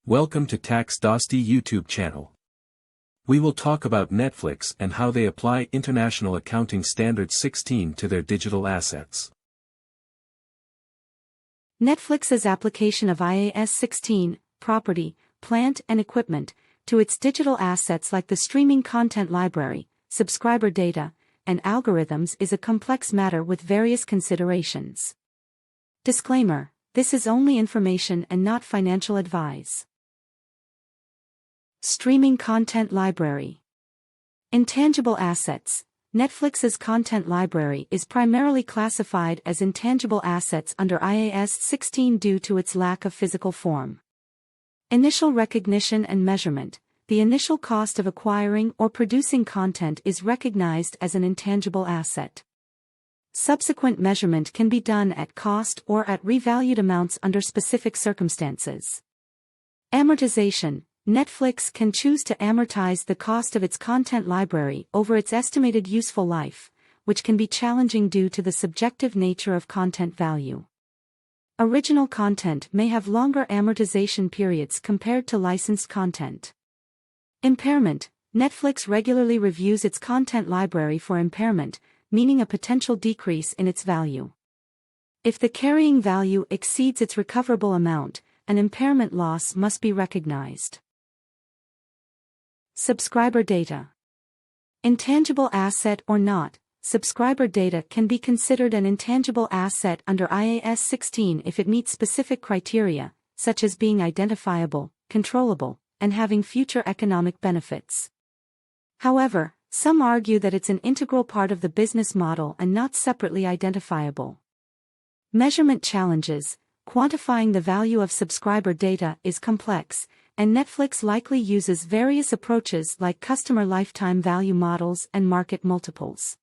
Welcome to Tax Dosti YouTube channel. We will talk about Netflix and how they apply International Accounting Standard 16 to their digital assets. Netflix's application of IAS 16, property, plant and equipment, to its digital assets like the streaming content library, subscriber data, and algorithms is a complex matter with various considerations. Disclaimer: this is only information and not financial advice. Streaming content library. Intangible assets. Netflix's content library is primarily classified as intangible assets under IAS 16 due to its lack of physical form. Initial recognition and measurement. The initial cost of acquiring or producing content is recognized as an intangible asset. Subsequent measurement can be done at cost or at revalued amounts under specific circumstances. Amortization. Netflix can choose to amortize the cost of its content library over its estimated useful life, which can be challenging due to the subjective nature of content value. Original content may have longer amortization periods compared to licensed content. Impairment. Netflix regularly reviews its content library for impairment, meaning a potential decrease in its value. If the carrying value exceeds its recoverable amount, an impairment loss must be recognized. Subscriber data. Intangible asset or not, subscriber data can be considered an intangible asset under IAS 16 if it meets specific criteria, such as being identifiable, controllable, and having future economic benefits. However, some argue that it's an integral part of the business model and not separately identifiable. Measurement challenges. Quantifying the value of subscriber data is complex, and Netflix likely uses various approaches like customer lifetime value models and market multiples.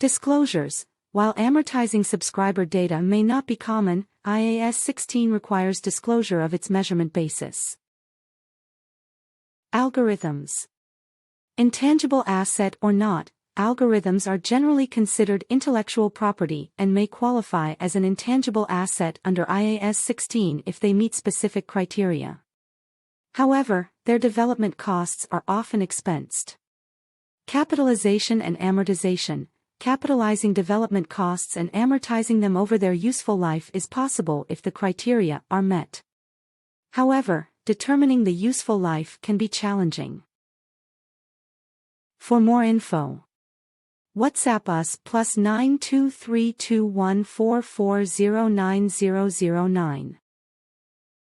Disclosures. While amortizing subscriber data may not be common, IAS 16 requires disclosure of its measurement basis. Algorithms. Intangible asset or not, algorithms are generally considered intellectual property and may qualify as an intangible asset under IAS 16 if they meet specific criteria. However, their development costs are often expensed. Capitalization and amortization. Capitalizing development costs and amortizing them over their useful life is possible if the criteria are met. However, determining the useful life can be challenging. For more info, WhatsApp us +9232144090009.